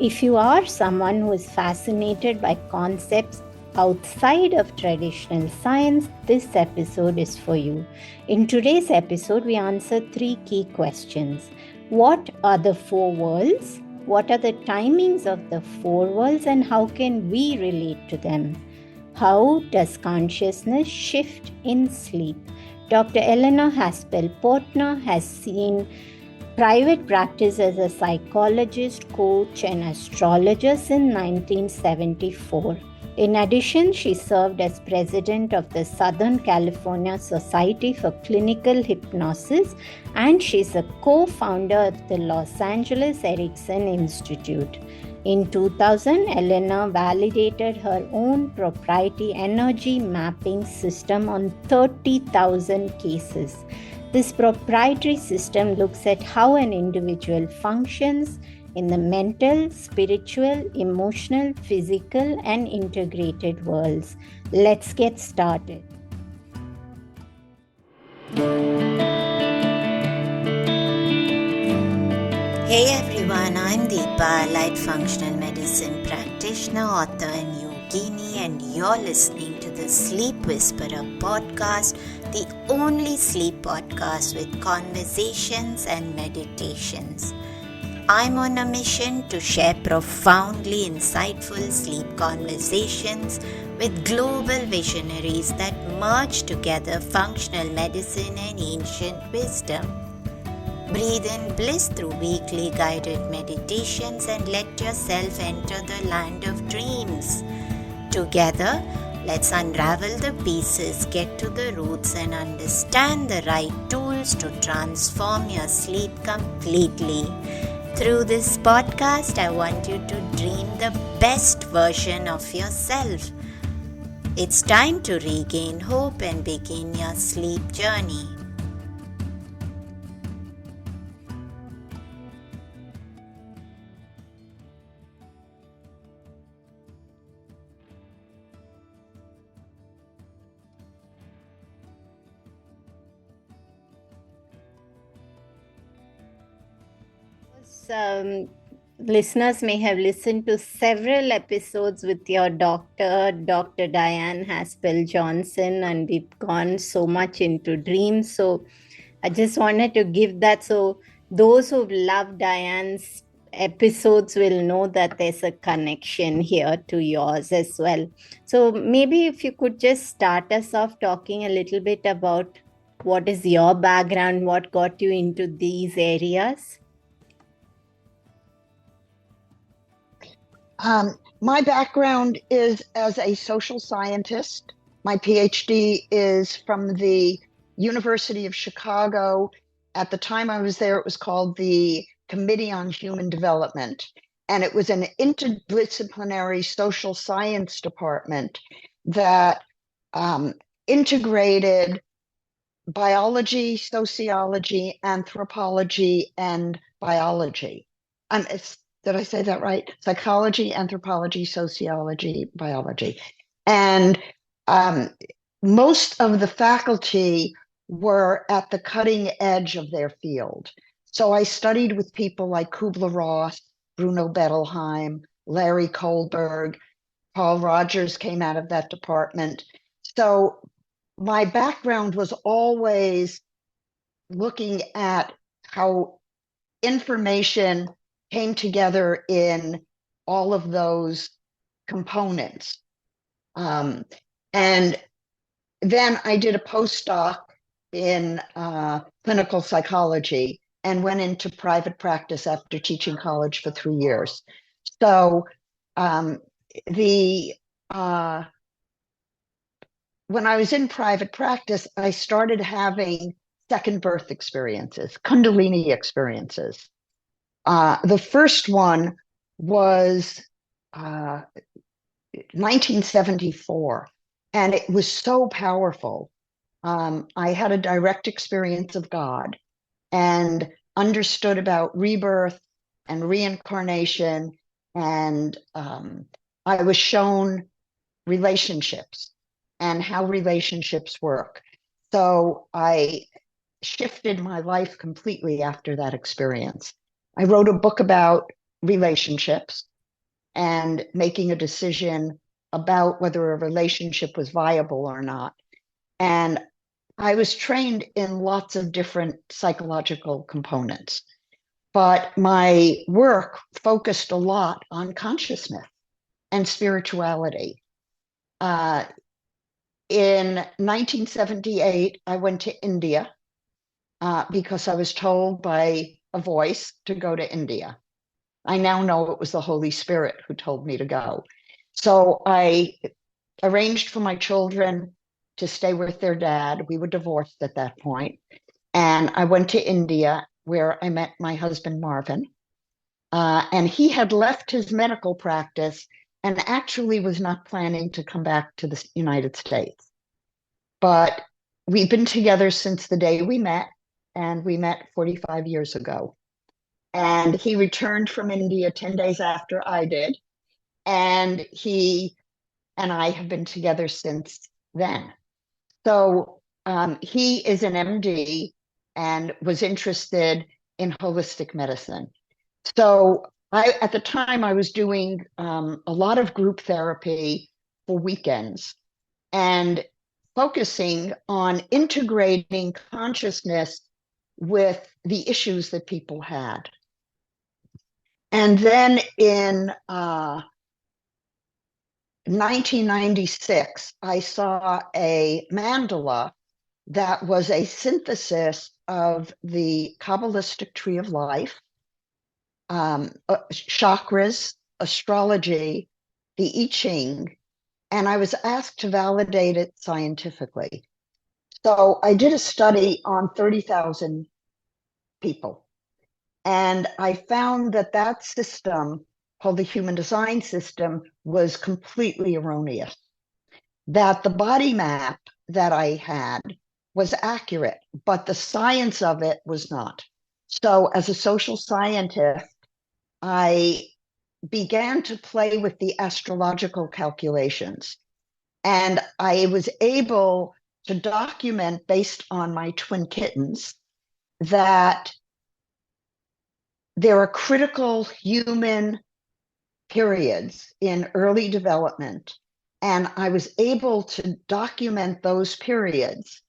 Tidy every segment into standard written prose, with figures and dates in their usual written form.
If you are someone who is fascinated by concepts outside of traditional science, this episode is for you. In today's episode, we answer 3 key questions. What are the 4 worlds? What are the timings of the 4 worlds and how can we relate to them? How does consciousness shift in sleep? Dr. Eleanor Haspel-Portner has seen private practice as a psychologist, coach, and astrologer since 1974. In addition, she served as president of the Southern California Society for Clinical Hypnosis, and she's a co-founder of the Los Angeles Erickson Institute. In 2000, Eleanor validated her own proprietary energy mapping system on 30,000 cases. This proprietary system looks at how an individual functions in the mental, spiritual, emotional, physical, and integrated worlds. Let's get started. Hey everyone, I'm Deepa, light functional medicine practitioner, author, and yogini, and you're listening to the Sleep Whisperer podcast, the only sleep podcast with conversations and meditations. I'm on a mission to share profoundly insightful sleep conversations with global visionaries that merge together functional medicine and ancient wisdom. Breathe in bliss through weekly guided meditations and let yourself enter the land of dreams. Together, let's unravel the pieces, get to the roots, and understand the right tools to transform your sleep completely. Through this podcast, I want you to dream the best version of yourself. It's time to regain hope and begin your sleep journey. Listeners may have listened to several episodes with your doctor, Dr. Diane Haspel-Johnson, and we've gone so much into dreams. So I just wanted to give that. So those who love Diane's episodes will know that there's a connection here to yours as well. So maybe if you could just start us off talking a little bit about what is your background, what got you into these areas? My background is as a social scientist. My PhD is from the University of Chicago. At the time I was there, it was called the Committee on Human Development, and it was an interdisciplinary social science department that integrated biology, sociology, anthropology, and biology. Did I say that right? Psychology, anthropology, sociology, biology. And most of the faculty were at the cutting edge of their field. So I studied with people like Kubler-Ross, Bruno Bettelheim, Larry Kohlberg. Paul Rogers came out of that department. So my background was always looking at how information came together in all of those components. And then I did a postdoc in clinical psychology and went into private practice after teaching college for 3 years. So when I was in private practice, I started having second birth experiences, Kundalini experiences. The first one was 1974, and it was so powerful. I had a direct experience of God and understood about rebirth and reincarnation, and I was shown relationships and how relationships work. So I shifted my life completely after that experience. I wrote a book about relationships and making a decision about whether a relationship was viable or not. And I was trained in lots of different psychological components, but my work focused a lot on consciousness and spirituality. In 1978, I went to India because I was told by a voice to go to India. I now know it was the Holy Spirit who told me to go. So I arranged for my children to stay with their dad. We were divorced at that point. And I went to India where I met my husband, Marvin. And he had left his medical practice and actually was not planning to come back to the United States. But we've been together since the day we met, and we met 45 years ago. And he returned from India 10 days after I did. And he and I have been together since then. So he is an MD and was interested in holistic medicine. So at the time, I was doing a lot of group therapy for weekends and focusing on integrating consciousness with the issues that people had. And then in 1996, I saw a mandala that was a synthesis of the Kabbalistic tree of life, chakras, astrology, the I Ching, and I was asked to validate it scientifically. So I did a study on 30,000 people, and I found that that system, called the human design system, was completely erroneous. That the body map that I had was accurate, but the science of it was not. So as a social scientist, I began to play with the astrological calculations. And I was able to document, based on my twin kittens, that there are critical human periods in early development. And I was able to document those periods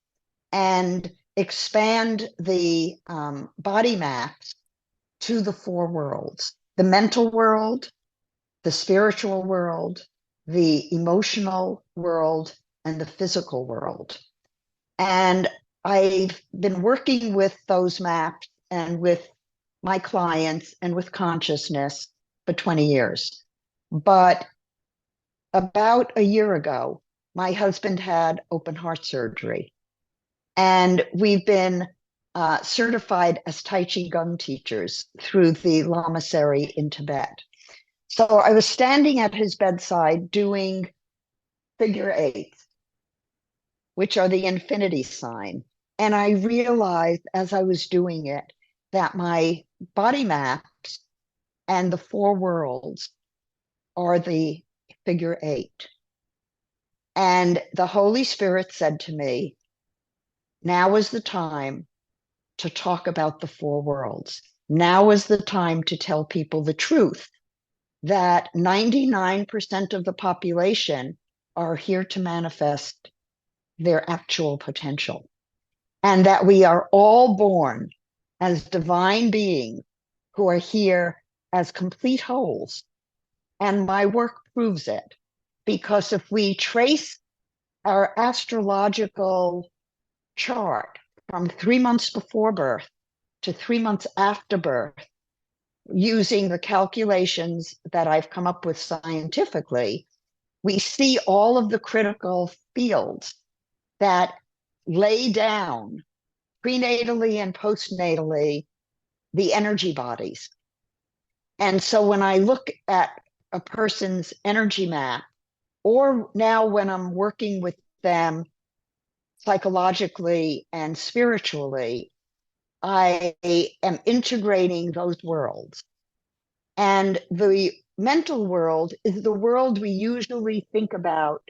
and expand the body maps to the four worlds: the mental world, the spiritual world, the emotional world, and the physical world. And I've been working with those maps and with my clients and with consciousness for 20 years. But about a year ago, my husband had open heart surgery. And we've been certified as Tai Chi Gong teachers through the Lamasery in Tibet. So I was standing at his bedside doing figure eights, which are the infinity sign. And I realized as I was doing it that my body maps and the four worlds are the figure eight. And the Holy Spirit said to me, now is the time to talk about the four worlds. Now is the time to tell people the truth, that 99% of the population are here to manifest their actual potential, and that we are all born as divine beings who are here as complete wholes. And my work proves it, because if we trace our astrological chart from 3 months before birth to 3 months after birth, using the calculations that I've come up with scientifically, we see all of the critical fields that lay down prenatally and postnatally the energy bodies. And so when I look at a person's energy map, or now when I'm working with them psychologically and spiritually, I am integrating those worlds. And the mental world is the world we usually think about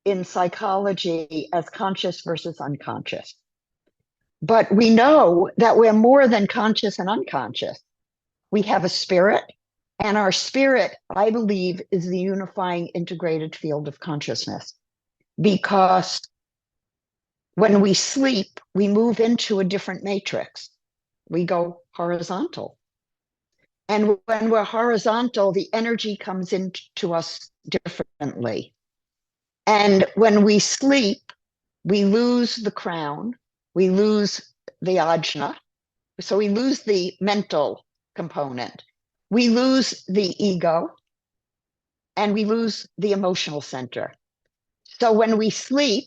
in psychology as conscious versus unconscious. But we know that we're more than conscious and unconscious. We have a spirit And our spirit, I believe, is the unifying integrated field of consciousness, because when we sleep, we move into a different matrix. We go horizontal. And when we're horizontal, the energy comes into us differently. And when we sleep, we lose the crown, we lose the ajna, so we lose the mental component, we lose the ego, and we lose the emotional center. So when we sleep,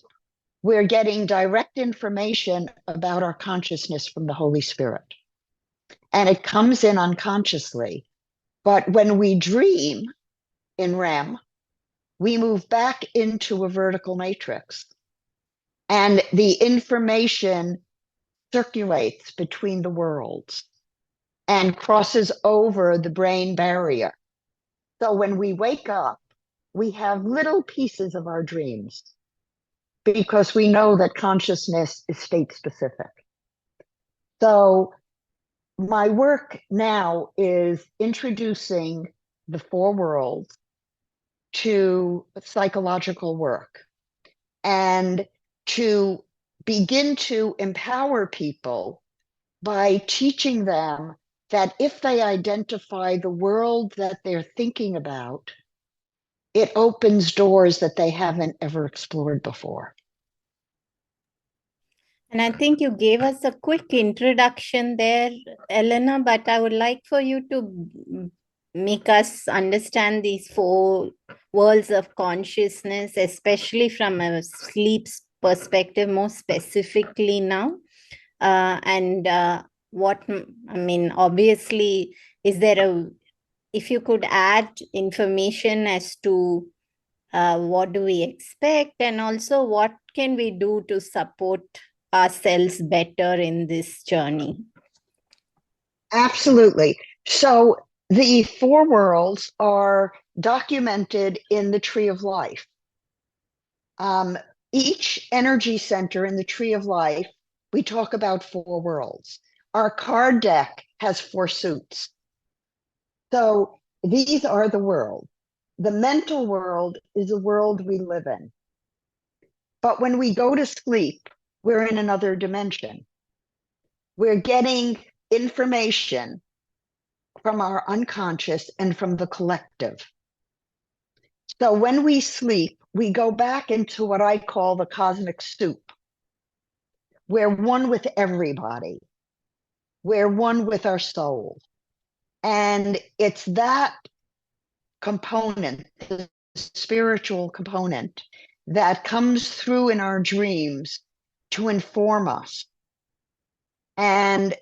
we're getting direct information about our consciousness from the Holy Spirit. And it comes in unconsciously. But when we dream in REM, we move back into a vertical matrix. And the information circulates between the worlds and crosses over the brain barrier. So when we wake up, we have little pieces of our dreams, because we know that consciousness is state specific. So my work now is introducing the four worlds to psychological work, and to begin to empower people by teaching them that if they identify the world that they're thinking about, it opens doors that they haven't ever explored before. And I think you gave us a quick introduction there, Eleanor, but I would like for you to make us understand these four worlds of consciousness, especially from a sleep perspective, more specifically now. What, I mean, obviously, is there if you could add information as to what do we expect, and also what can we do to support ourselves better in this journey? Absolutely. So the four worlds are documented in the Tree of Life. Each energy center in the Tree of Life, we talk about four worlds. Our card deck has four suits. So these are the worlds. The mental world is a world we live in. But when we go to sleep, we're in another dimension. We're getting information from our unconscious and from the collective. So when we sleep, we go back into what I call the cosmic soup. We're one with everybody. We're one with our soul. And it's that component, the spiritual component, that comes through in our dreams to inform us. And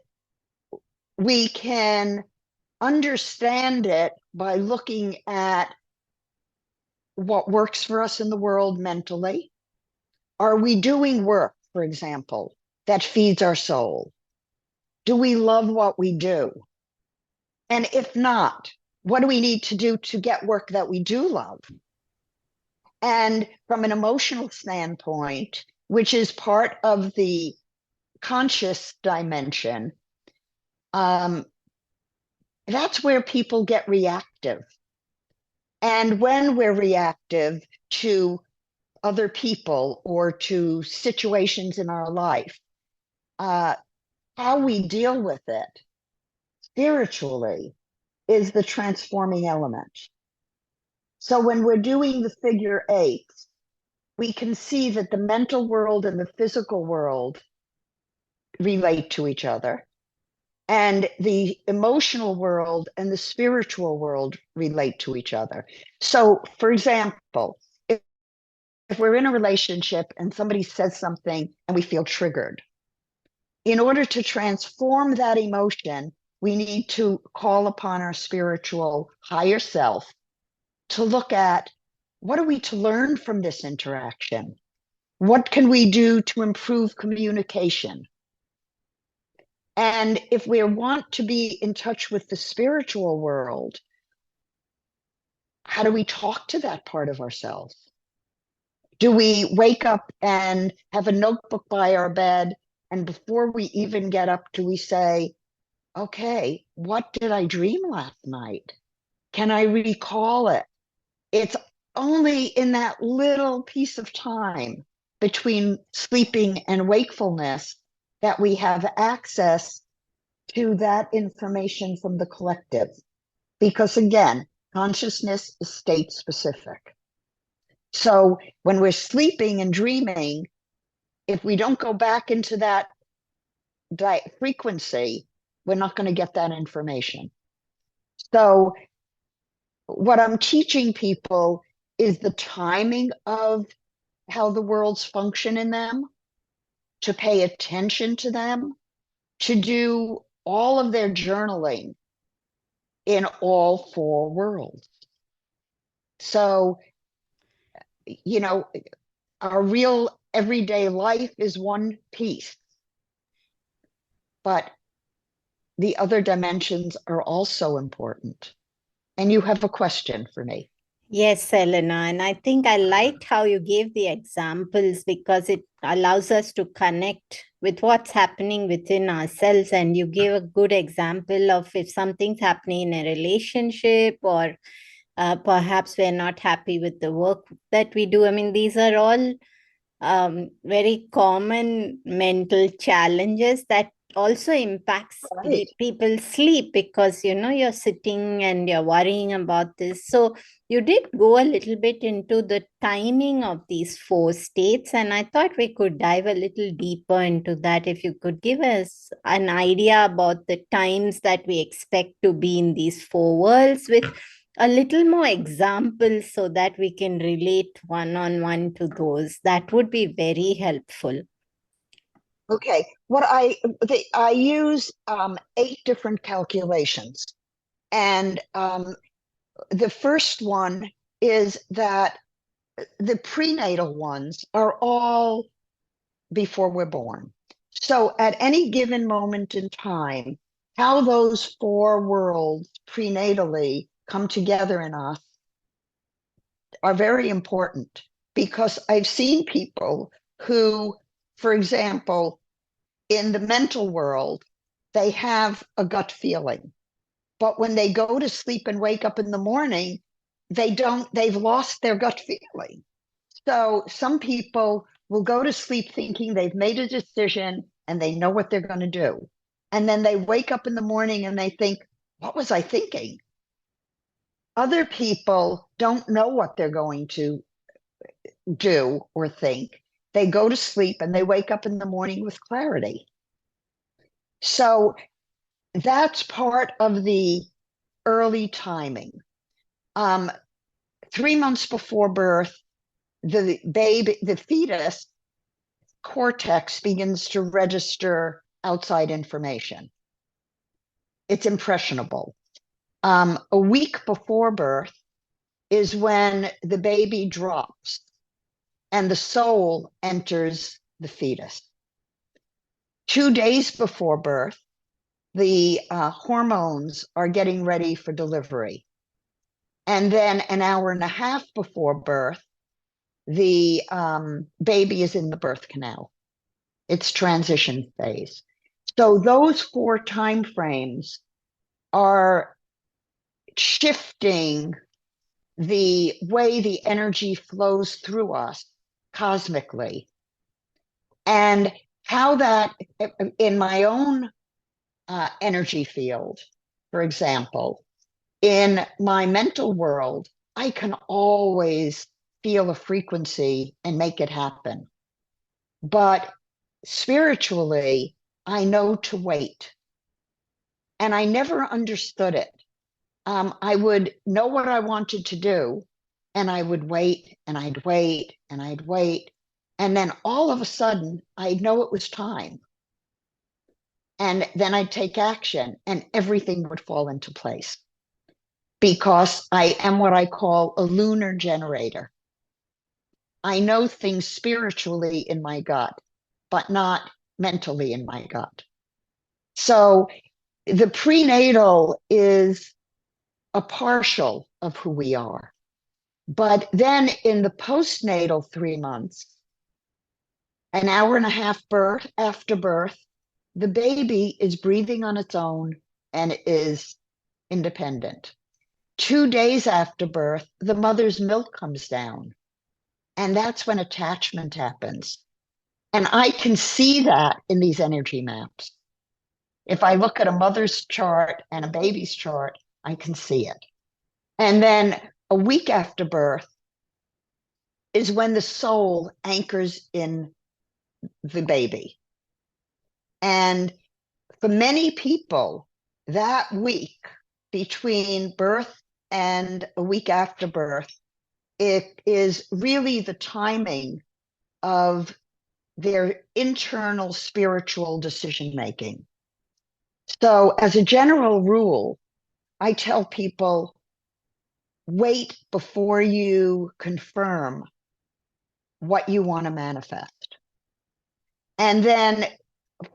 we can understand it by looking at what works for us in the world mentally. Are we doing work, for example, that feeds our soul? Do we love what we do? And if not, what do we need to do to get work that we do love? And from an emotional standpoint, which is part of the conscious dimension, that's where people get reactive. And when we're reactive to other people or to situations in our life, how we deal with it spiritually is the transforming element. So when we're doing the figure eights, we can see that the mental world and the physical world relate to each other, and the emotional world and the spiritual world relate to each other. So, for example, if we're in a relationship and somebody says something and we feel triggered, in order to transform that emotion, we need to call upon our spiritual higher self to look at, what are we to learn from this interaction? What can we do to improve communication? And if we want to be in touch with the spiritual world, how do we talk to that part of ourselves? Do we wake up and have a notebook by our bed, and before we even get up, do we say, okay, what did I dream last night? Can I recall it? It's only in that little piece of time between sleeping and wakefulness that we have access to that information from the collective. Because again, consciousness is state specific. So when we're sleeping and dreaming, if we don't go back into that frequency, we're not going to get that information. So what I'm teaching people is the timing of how the worlds function in them, to pay attention to them, to do all of their journaling in all four worlds. So, you know, our real everyday life is one piece, but the other dimensions are also important. And you have a question for me. Yes, Elena. And I think I liked how you gave the examples because it allows us to connect with what's happening within ourselves. And you gave a good example of if something's happening in a relationship or perhaps we're not happy with the work that we do. I mean, these are all very common mental challenges that also impacts Right. people's sleep because you're sitting and you're worrying about this. So you did go a little bit into the timing of these four states, and I thought we could dive a little deeper into that. If you could give us an idea about the times that we expect to be in these four worlds with a little more examples so that we can relate one-on-one to those, that would be very helpful. Okay. I use 8 different calculations, and the first one is that the prenatal ones are all before we're born. So at any given moment in time, how those four worlds prenatally come together in us are very important, because I've seen people who, for example, in the mental world, they have a gut feeling. But when they go to sleep and wake up in the morning, they've lost their gut feeling. So some people will go to sleep thinking they've made a decision and they know what they're going to do. And then they wake up in the morning and they think, what was I thinking? Other people don't know what they're going to do or think. They go to sleep and they wake up in the morning with clarity. So that's part of the early timing. 3 months before birth, the fetus cortex begins to register outside information. It's impressionable. A week before birth is when the baby drops and the soul enters the fetus. 2 days before birth, the hormones are getting ready for delivery. And then an hour and a half before birth, the baby is in the birth canal. It's transition phase. So those 4 time frames are shifting the way the energy flows through us cosmically. And how that, in my own energy field, for example, in my mental world, I can always feel a frequency and make it happen. But spiritually, I know to wait. And I never understood it. I would know what I wanted to do, and I would wait, and I'd wait, and I'd wait. And then all of a sudden, I'd know it was time. And then I'd take action, and everything would fall into place. Because I am what I call a lunar generator. I know things spiritually in my gut, but not mentally in my gut. So the prenatal is a partial of who we are. But then in the postnatal 3 months, an hour and a half after birth, the baby is breathing on its own and is independent. 2 days after birth, the mother's milk comes down. And that's when attachment happens. And I can see that in these energy maps. If I look at a mother's chart and a baby's chart, I can see it. And then a week after birth is when the soul anchors in the baby. And for many people, that week between birth and a week after birth, it is really the timing of their internal spiritual decision making. So, as a general rule, I tell people wait before you confirm what you want to manifest. And then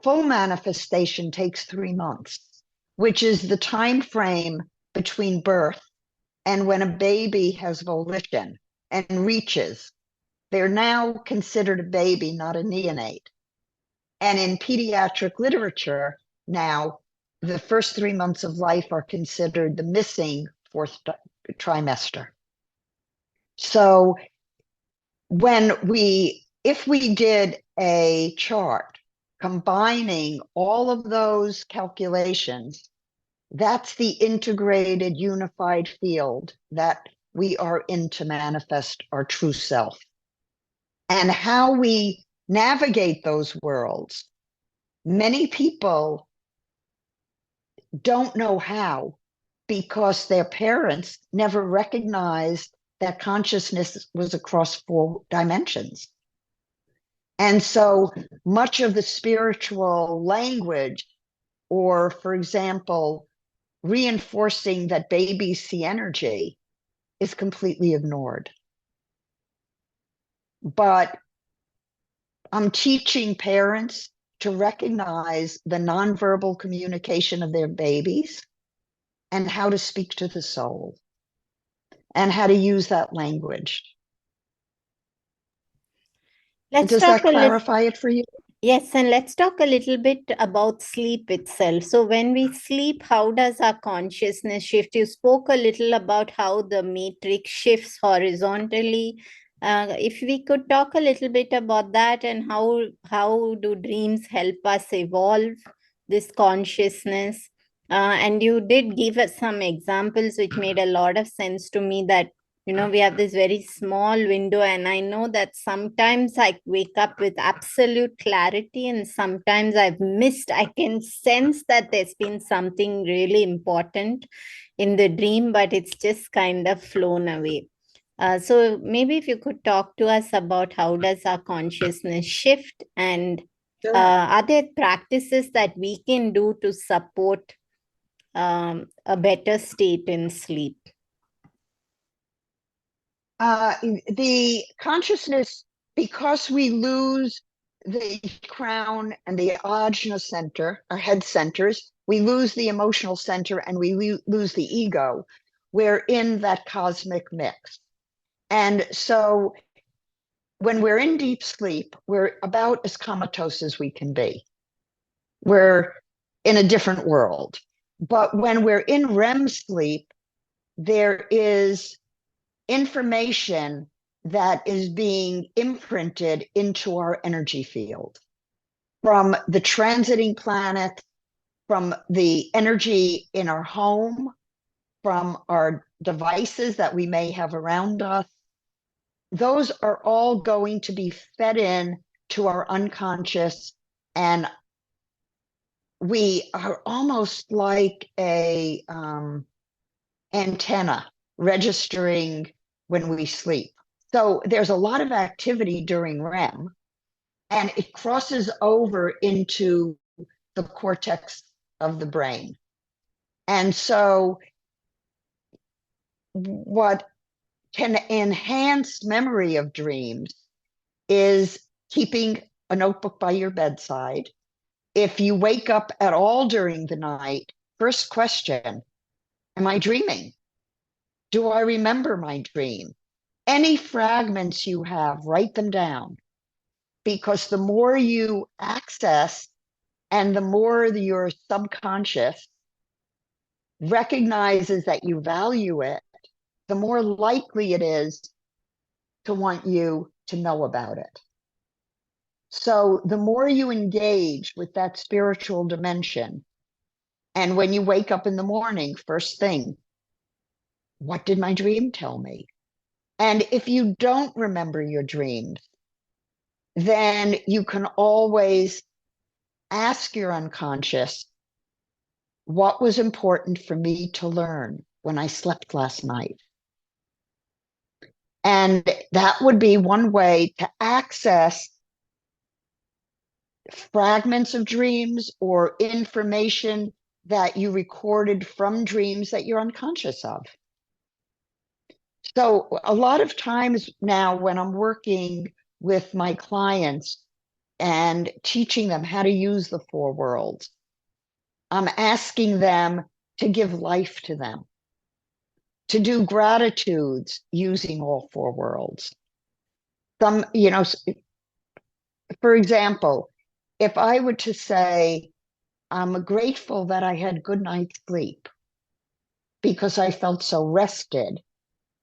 full manifestation takes 3 months, which is the time frame between birth and when a baby has volition and reaches. They're now considered a baby, not a neonate. And in pediatric literature, now the first 3 months of life are considered the missing fourth trimester. So if we did a chart combining all of those calculations, that's the integrated, unified field that we are in to manifest our true self. And how we navigate those worlds, many people don't know how because their parents never recognized that consciousness was across 4 dimensions. And so much of the spiritual language, or for example, reinforcing that babies see energy, is completely ignored. But I'm teaching parents to recognize the nonverbal communication of their babies and how to speak to the soul and how to use that language. Does that clarify it for you? Yes, and let's talk a little bit about sleep itself. So when we sleep, how does our consciousness shift? You spoke a little about how the matrix shifts horizontally. If we could talk a little bit about that, and how do dreams help us evolve this consciousness? And you did give us some examples which made a lot of sense to me, that we have this very small window, and I know that sometimes I wake up with absolute clarity, and sometimes I can sense that there's been something really important in the dream, but it's just kind of flown away. So maybe if you could talk to us about how does our consciousness shift, and are there practices that we can do to support a better state in sleep? The consciousness, because we lose the crown and the ajna center, our head centers, we lose the emotional center and we lose the ego. We're in that cosmic mix. And so when we're in deep sleep, we're about as comatose as we can be. We're in a different world. But when we're in REM sleep, there is information that is being imprinted into our energy field from the transiting planet, from the energy in our home, from our devices that we may have around us. Those are all going to be fed in to our unconscious, and we are almost like a antenna registering when we sleep. So there's a lot of activity during REM, and it crosses over into the cortex of the brain. And so what can enhance memory of dreams is keeping a notebook by your bedside. If you wake up at all during the night, first question, am I dreaming? Do I remember my dream? Any fragments you have, write them down, because the more you access and the more your subconscious recognizes that you value it, the more likely it is to want you to know about it. So the more you engage with that spiritual dimension, and when you wake up in the morning, first thing, what did my dream tell me? And if you don't remember your dreams, then you can always ask your unconscious, what was important for me to learn when I slept last night? And that would be one way to access fragments of dreams or information that you recorded from dreams that you're unconscious of. So a lot of times now when I'm working with my clients and teaching them how to use the four worlds, I'm asking them to give life to them, to do gratitudes using all four worlds. For example, if I were to say, I'm grateful that I had good night's sleep because I felt so rested,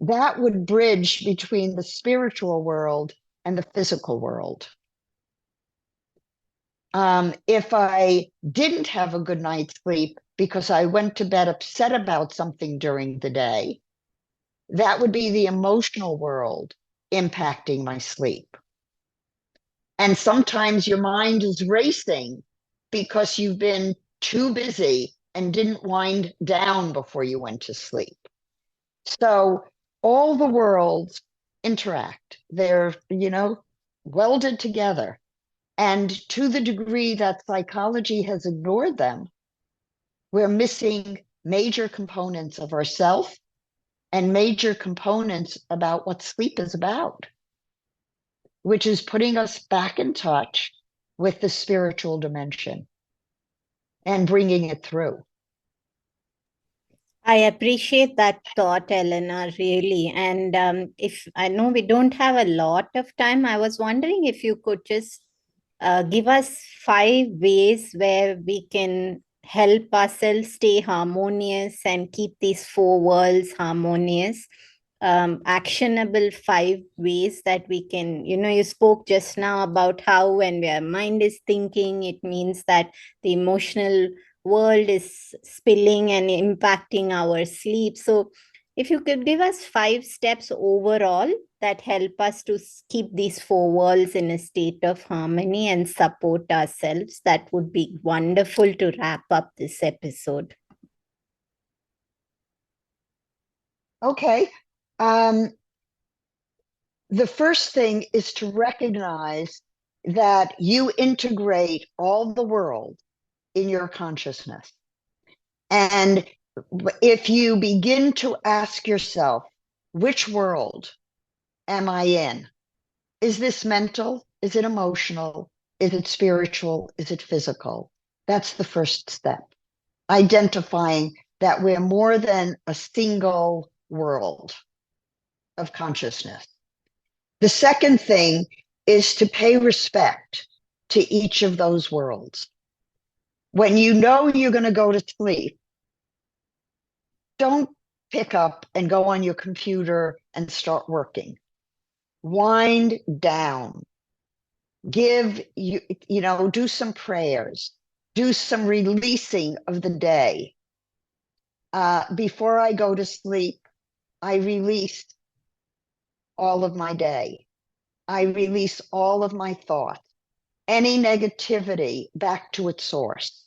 that would bridge between the spiritual world and the physical world. If I didn't have a good night's sleep because I went to bed upset about something during the day, that would be the emotional world impacting my sleep. And sometimes your mind is racing because you've been too busy and didn't wind down before you went to sleep. So all the worlds interact. They're, welded together. And to the degree that psychology has ignored them, we're missing major components of ourself and major components about what sleep is about, which is putting us back in touch with the spiritual dimension and bringing it through. I appreciate that thought, Eleanor, really. And if I know we don't have a lot of time, I was wondering if you could just give us 5 ways where we can help ourselves stay harmonious and keep these four worlds harmonious. Actionable 5 ways that we can, you spoke just now about how when our mind is thinking, it means that the emotional world is spilling and impacting our sleep. So if you could give us 5 steps overall that help us to keep these four worlds in a state of harmony and support ourselves, that would be wonderful to wrap up this episode. Okay. The first thing is to recognize that you integrate all the world in your consciousness. And if you begin to ask yourself, which world am I in? Is this mental? Is it emotional? Is it spiritual? Is it physical? That's the first step. Identifying that we're more than a single world of consciousness. The second thing is to pay respect to each of those worlds. When you know you're going to go to sleep, don't pick up and go on your computer and start working. Wind down. Do some prayers. Do some releasing of the day. Before I go to sleep, I release all of my day. I release all of my thoughts, any negativity back to its source.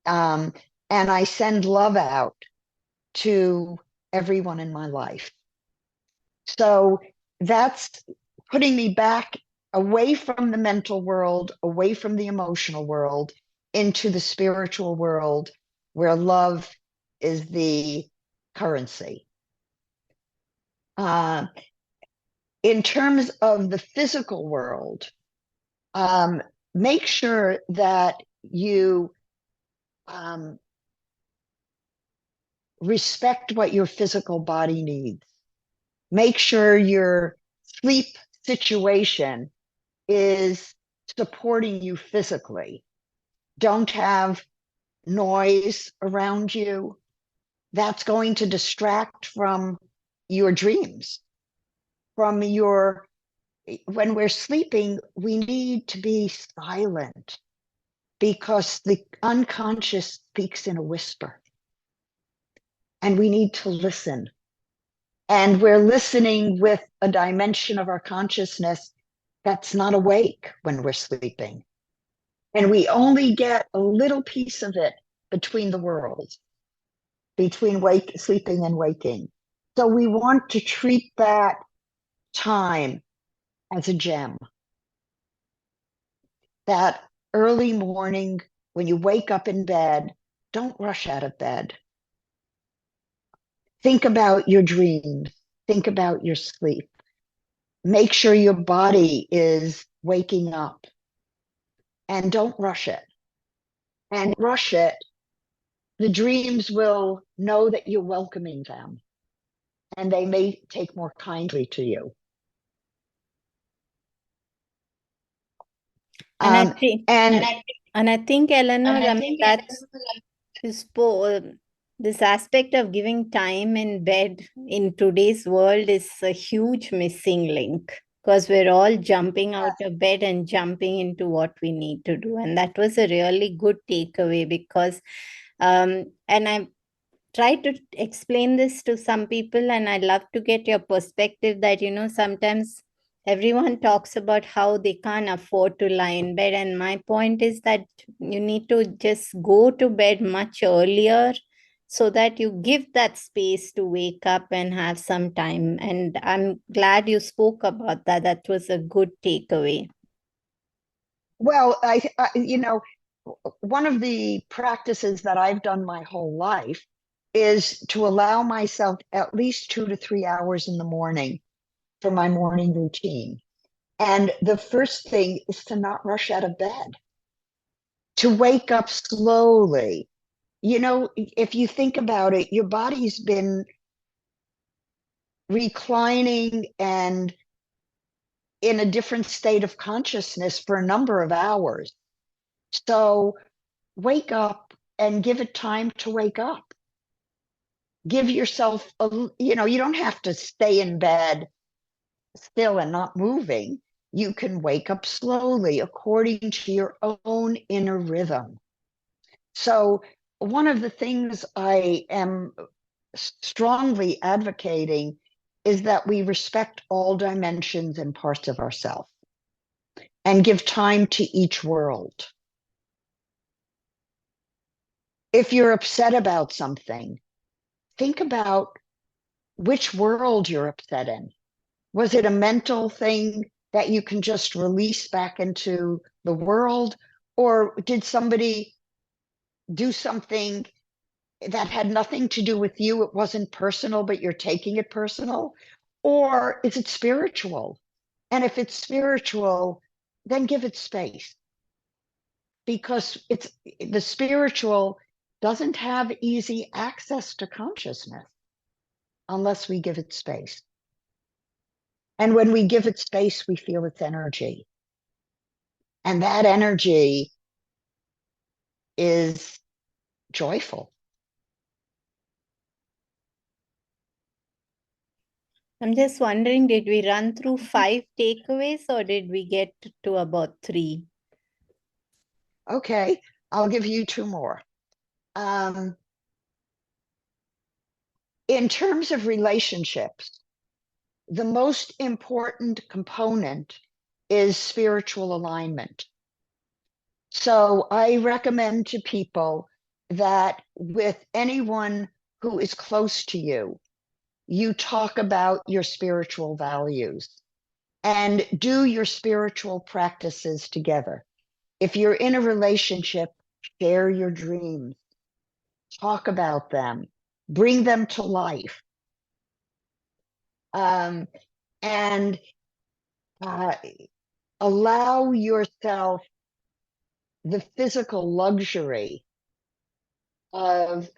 And I send love out to everyone in my life. So that's putting me back away from the mental world, away from the emotional world, into the spiritual world where love is the currency. In terms of the physical world, make sure that you respect what your physical body needs. Make sure your sleep situation is supporting you physically. Don't have noise around you, that's going to distract from your dreams, from your, when we're sleeping, we need to be silent because the unconscious speaks in a whisper and we need to listen. And we're listening with a dimension of our consciousness that's not awake when we're sleeping. And we only get a little piece of it between the worlds, between sleeping and waking. So we want to treat that time as a gem. That early morning, when you wake up in bed, don't rush out of bed. Think about your dreams. Think about your sleep. Make sure your body is waking up and don't rush it. And rush it, the dreams will know that you're welcoming them and they may take more kindly to you. And I Um, think, and and I think, Eleanor, I mean, that's this aspect of giving time in bed in today's world is a huge missing link because we're all jumping out of bed and jumping into what we need to do. And that was a really good takeaway because, and I try to explain this to some people, and I'd love to get your perspective that, sometimes everyone talks about how they can't afford to lie in bed. And my point is that you need to just go to bed much earlier so that you give that space to wake up and have some time. And I'm glad you spoke about that. That was a good takeaway. well, one of the practices that I've done my whole life is to allow myself at least 2 to 3 hours in the morning for my morning routine. And the first thing is to not rush out of bed, to wake up slowly. If you think about it, your body's been reclining and in a different state of consciousness for a number of hours. So wake up and give it time to wake up. Give yourself you don't have to stay in bed still and not moving. You can wake up slowly according to your own inner rhythm. So one of the things I am strongly advocating is that we respect all dimensions and parts of ourselves and give time to each world. If you're upset about something, think about which world you're upset in. Was it a mental thing that you can just release back into the world? Or did somebody do something that had nothing to do with you? It wasn't personal, but you're taking it personal. Or is it spiritual? And if it's spiritual, then give it space, because the spiritual doesn't have easy access to consciousness unless we give it space. And when we give it space, we feel its energy. And that energy is joyful. I'm just wondering, did we run through 5 takeaways or did we get to about 3? Okay, I'll give you 2 more. In terms of relationships, the most important component is spiritual alignment. So I recommend to people that with anyone who is close to you, you talk about your spiritual values and do your spiritual practices together. If you're in a relationship, share your dreams, talk about them, bring them to life. And allow yourself the physical luxury of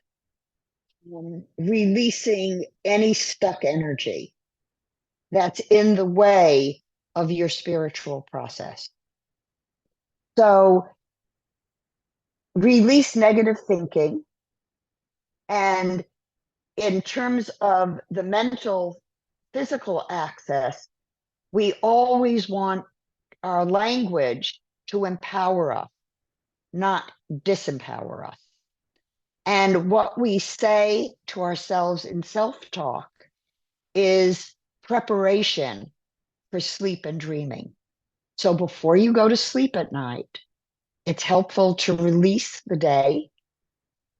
releasing any stuck energy that's in the way of your spiritual process. So release negative thinking. And in terms of the mental, physical access, we always want our language to empower us, not disempower us. And what we say to ourselves in self-talk is preparation for sleep and dreaming. So before you go to sleep at night, it's helpful to release the day,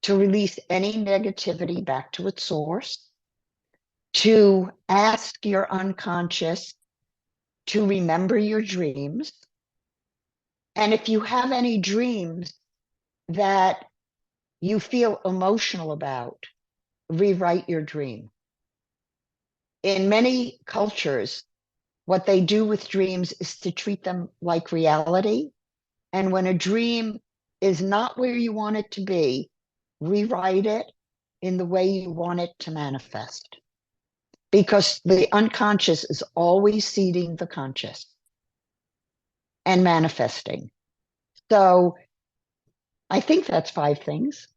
to release any negativity back to its source, to ask your unconscious to remember your dreams. And if you have any dreams that you feel emotional about, rewrite your dream. In many cultures, what they do with dreams is to treat them like reality. And when a dream is not where you want it to be, rewrite it in the way you want it to manifest. Because the unconscious is always seeding the conscious and manifesting. So I think that's 5 things.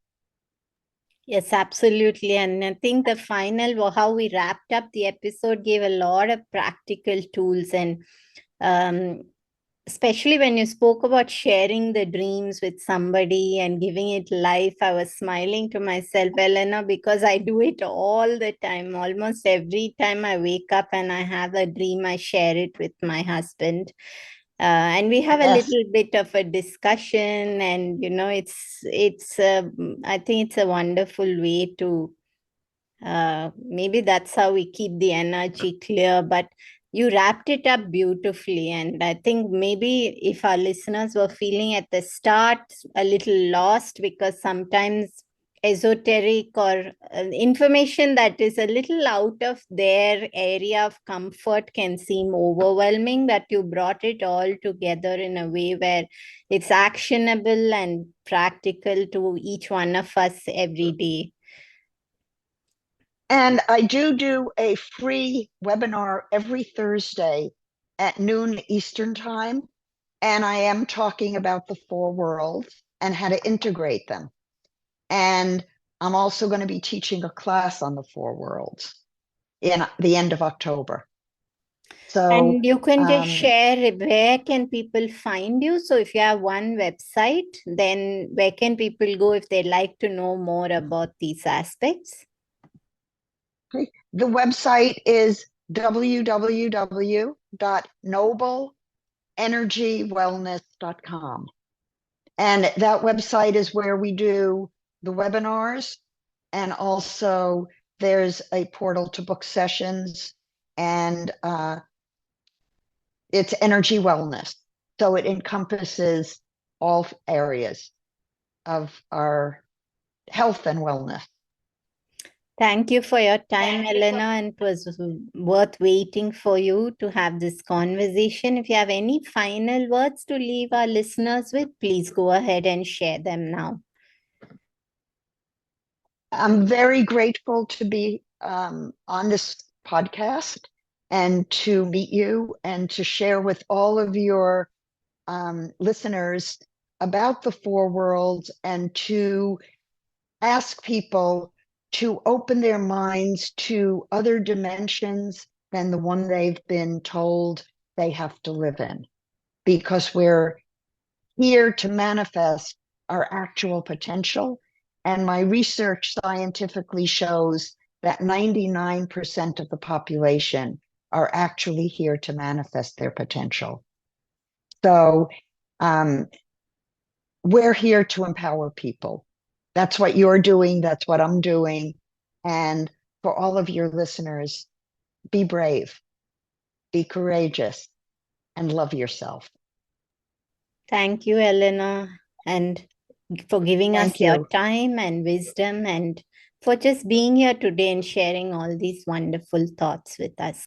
Yes, absolutely. And I think the final, how we wrapped up the episode, gave a lot of practical tools. And especially when you spoke about sharing the dreams with somebody and giving it life, I was smiling to myself, Eleanor, because I do it all the time. Almost every time I wake up and I have a dream, I share it with my husband. And we have a Yes. little bit of a discussion, and it's I think it's a wonderful way to maybe that's how we keep the energy clear. But you wrapped it up beautifully, and I think maybe if our listeners were feeling at the start a little lost, because sometimes esoteric or information that is a little out of their area of comfort can seem overwhelming, that you brought it all together in a way where it's actionable and practical to each one of us every day. And I do a free webinar every Thursday at noon Eastern time. And I am talking about the 4 worlds and how to integrate them. And I'm also going to be teaching a class on the 4 worlds in the end of October. So, and you can just share where can people find you. So if you have one website, then where can people go if they'd like to know more about these aspects? the website is www.nobleenergywellness.com. And that website is where we do the webinars. And also there's a portal to book sessions, and it's energy wellness. So it encompasses all areas of our health and wellness. Thank you for your time, Eleanor, and it was worth waiting for you to have this conversation. If you have any final words to leave our listeners with, please go ahead and share them now. I'm very grateful to be on this podcast and to meet you and to share with all of your listeners about the 4 worlds, and to ask people to open their minds to other dimensions than the one they've been told they have to live in, because we're here to manifest our actual potential. And my research scientifically shows that 99% of the population are actually here to manifest their potential. So we're here to empower people. That's what you're doing. That's what I'm doing. And for all of your listeners, be brave, be courageous, and love yourself. Thank you, Eleanor, and for giving us your time and wisdom, and for just being here today and sharing all these wonderful thoughts with us.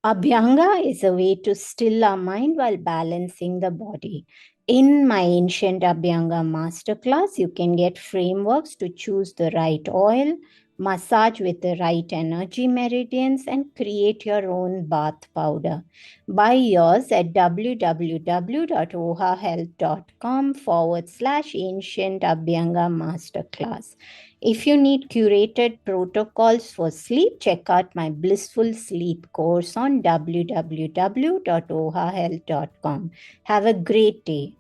Abhyanga is a way to still our mind while balancing the body. In my Ancient Abhyanga Masterclass, you can get frameworks to choose the right oil, massage with the right energy meridians, and create your own bath powder. Buy yours at www.ohahealth.com/ancient Abhyanga Masterclass. If you need curated protocols for sleep, check out my Blissful Sleep course on www.ohahealth.com. Have a great day.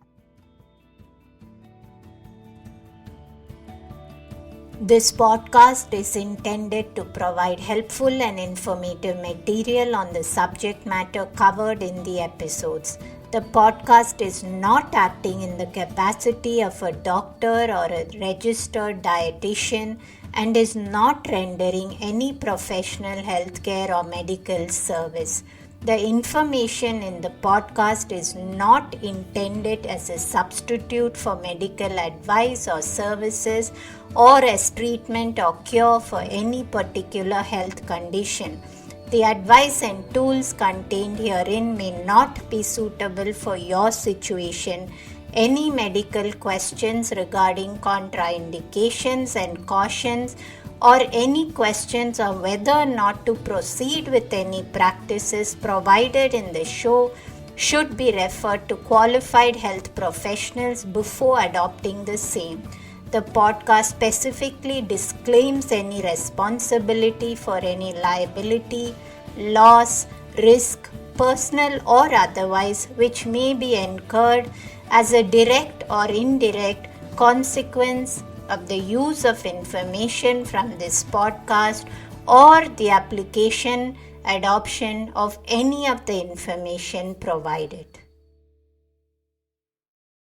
This podcast is intended to provide helpful and informative material on the subject matter covered in the episodes. The podcast is not acting in the capacity of a doctor or a registered dietitian and is not rendering any professional healthcare or medical service. The information in the podcast is not intended as a substitute for medical advice or services or as treatment or cure for any particular health condition. The advice and tools contained herein may not be suitable for your situation. Any medical questions regarding contraindications and cautions, or any questions on whether or not to proceed with any practices provided in the show should be referred to qualified health professionals before adopting the same. The podcast specifically disclaims any responsibility for any liability, loss, risk, personal or otherwise, which may be incurred as a direct or indirect consequence of the use of information from this podcast or the application, adoption of any of the information provided.